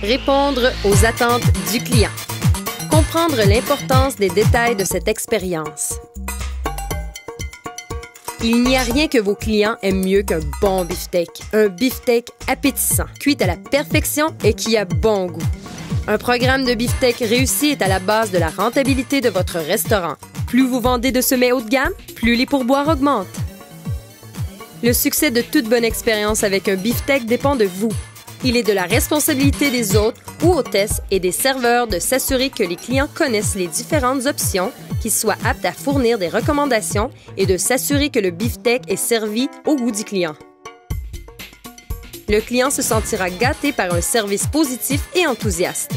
Répondre aux attentes du client. Comprendre l'importance des détails de cette expérience. Il n'y a rien que vos clients aiment mieux qu'un bon beefsteak. Un beefsteak appétissant, cuit à la perfection et qui a bon goût. Un programme de beefsteak réussi est à la base de la rentabilité de votre restaurant. Plus vous vendez de ce mets haut de gamme, plus les pourboires augmentent. Le succès de toute bonne expérience avec un beefsteak dépend de vous. Il est de la responsabilité des hôtes ou hôtesses et des serveurs de s'assurer que les clients connaissent les différentes options, qu'ils soient aptes à fournir des recommandations et de s'assurer que le beefsteak est servi au goût du client. Le client se sentira gâté par un service positif et enthousiaste.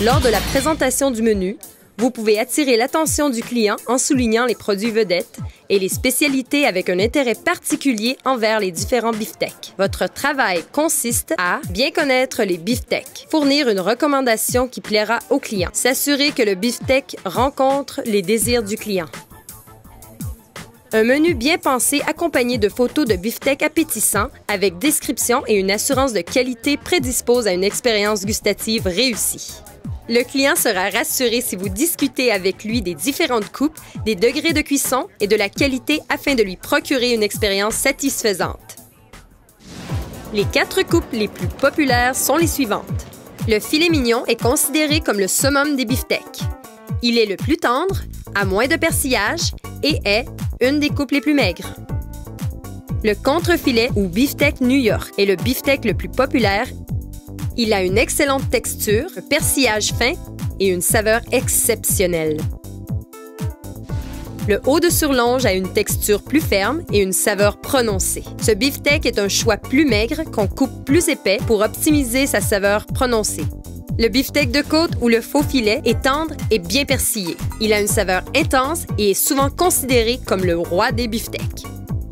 Lors de la présentation du menu, vous pouvez attirer l'attention du client en soulignant les produits vedettes et les spécialités avec un intérêt particulier envers les différents beefsteaks. Votre travail consiste à bien connaître les beefsteaks, fournir une recommandation qui plaira au client, s'assurer que le beefsteak rencontre les désirs du client. Un menu bien pensé accompagné de photos de beefsteak appétissants avec description et une assurance de qualité prédispose à une expérience gustative réussie. Le client sera rassuré si vous discutez avec lui des différentes coupes, des degrés de cuisson et de la qualité afin de lui procurer une expérience satisfaisante. Les 4 coupes les plus populaires sont les suivantes. Le filet mignon est considéré comme le summum des beefsteaks. Il est le plus tendre, a moins de persillage et est une des coupes les plus maigres. Le contrefilet ou beefsteak New York est le beefsteak le plus populaire. Il a une excellente texture, un persillage fin et une saveur exceptionnelle. Le haut de surlonge a une texture plus ferme et une saveur prononcée. Ce beefsteak est un choix plus maigre qu'on coupe plus épais pour optimiser sa saveur prononcée. Le beefsteak de côte ou le faux filet est tendre et bien persillé. Il a une saveur intense et est souvent considéré comme le roi des beefsteaks.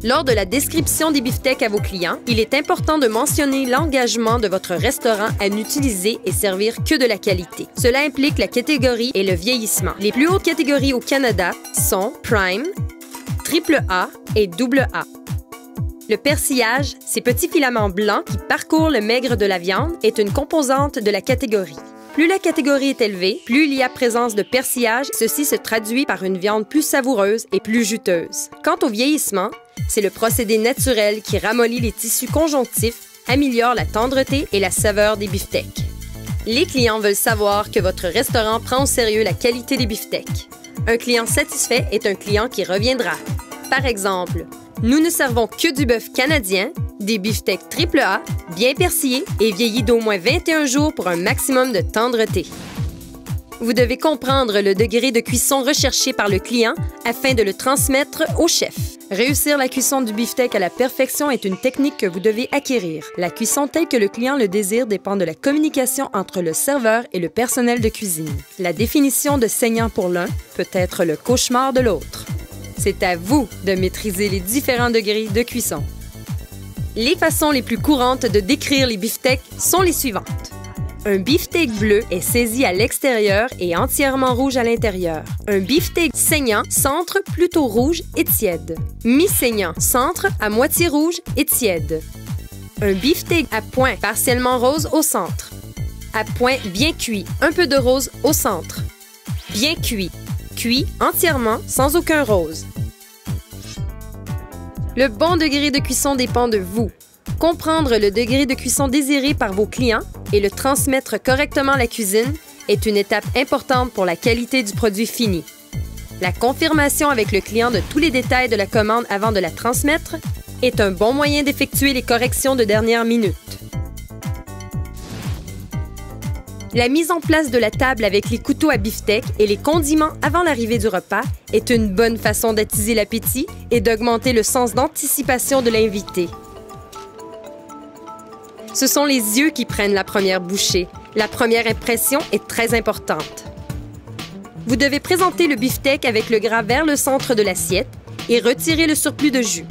Lors de la description des beefsteaks à vos clients, il est important de mentionner l'engagement de votre restaurant à n'utiliser et servir que de la qualité. Cela implique la catégorie et le vieillissement. Les plus hautes catégories au Canada sont Prime, AAA et AA. Le persillage, ces petits filaments blancs qui parcourent le maigre de la viande, est une composante de la catégorie. Plus la catégorie est élevée, plus il y a présence de persillage. Ceci se traduit par une viande plus savoureuse et plus juteuse. Quant au vieillissement, c'est le procédé naturel qui ramollit les tissus conjonctifs, améliore la tendreté et la saveur des beefsteaks. Les clients veulent savoir que votre restaurant prend au sérieux la qualité des beefsteaks. Un client satisfait est un client qui reviendra. Par exemple, nous ne servons que du bœuf canadien, des beefsteaks AAA, bien persillés et vieillis d'au moins 21 jours pour un maximum de tendreté. Vous devez comprendre le degré de cuisson recherché par le client afin de le transmettre au chef. Réussir la cuisson du beefsteak à la perfection est une technique que vous devez acquérir. La cuisson telle que le client le désire dépend de la communication entre le serveur et le personnel de cuisine. La définition de saignant pour l'un peut être le cauchemar de l'autre. C'est à vous de maîtriser les différents degrés de cuisson. Les façons les plus courantes de décrire les beefsteaks sont les suivantes. Un beefsteak bleu est saisi à l'extérieur et entièrement rouge à l'intérieur. Un beefsteak saignant, centre plutôt rouge et tiède. Mi-saignant, centre à moitié rouge et tiède. Un beefsteak à point partiellement rose au centre. À point bien cuit, un peu de rose au centre. Bien cuit, cuit entièrement sans aucun rose. Le bon degré de cuisson dépend de vous. Comprendre le degré de cuisson désiré par vos clients et le transmettre correctement à la cuisine est une étape importante pour la qualité du produit fini. La confirmation avec le client de tous les détails de la commande avant de la transmettre est un bon moyen d'effectuer les corrections de dernière minute. La mise en place de la table avec les couteaux à beefsteak et les condiments avant l'arrivée du repas est une bonne façon d'attiser l'appétit et d'augmenter le sens d'anticipation de l'invité. Ce sont les yeux qui prennent la première bouchée. La première impression est très importante. Vous devez présenter le beefsteak avec le gras vers le centre de l'assiette et retirer le surplus de jus.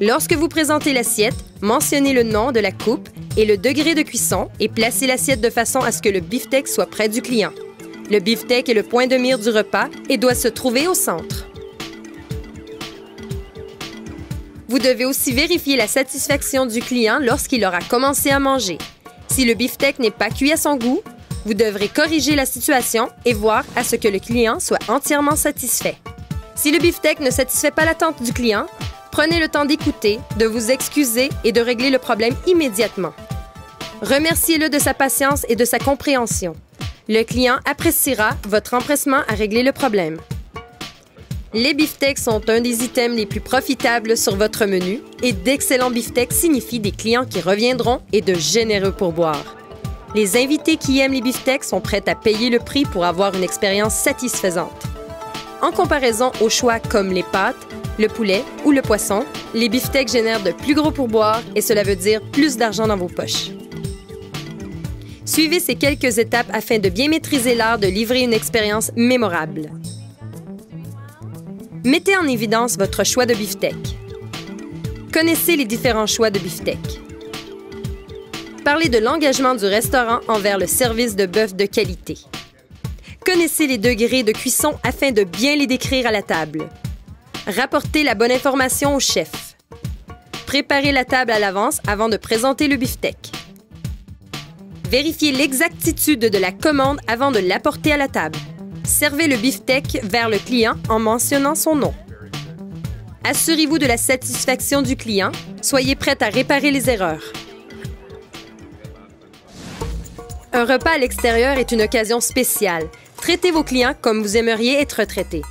Lorsque vous présentez l'assiette, mentionnez le nom de la coupe et le degré de cuisson et placez l'assiette de façon à ce que le beefsteak soit près du client. Le beefsteak est le point de mire du repas et doit se trouver au centre. Vous devez aussi vérifier la satisfaction du client lorsqu'il aura commencé à manger. Si le beefsteak n'est pas cuit à son goût, vous devrez corriger la situation et voir à ce que le client soit entièrement satisfait. Si le beefsteak ne satisfait pas l'attente du client, prenez le temps d'écouter, de vous excuser et de régler le problème immédiatement. Remerciez-le de sa patience et de sa compréhension. Le client appréciera votre empressement à régler le problème. Les beefsteaks sont un des items les plus profitables sur votre menu et d'excellents beefsteaks signifient des clients qui reviendront et de généreux pourboires. Les invités qui aiment les beefsteaks sont prêts à payer le prix pour avoir une expérience satisfaisante. En comparaison aux choix comme les pâtes, le poulet ou le poisson, les beefsteaks génèrent de plus gros pourboires et cela veut dire plus d'argent dans vos poches. Suivez ces quelques étapes afin de bien maîtriser l'art de livrer une expérience mémorable. Mettez en évidence votre choix de beefsteak. Connaissez les différents choix de beefsteak. Parlez de l'engagement du restaurant envers le service de bœuf de qualité. Connaissez les degrés de cuisson afin de bien les décrire à la table. Rapportez la bonne information au chef. Préparez la table à l'avance avant de présenter le beefsteak. Vérifiez l'exactitude de la commande avant de l'apporter à la table. Servez le beefsteak vers le client en mentionnant son nom. Assurez-vous de la satisfaction du client. Soyez prête à réparer les erreurs. Un repas à l'extérieur est une occasion spéciale. Traitez vos clients comme vous aimeriez être traités.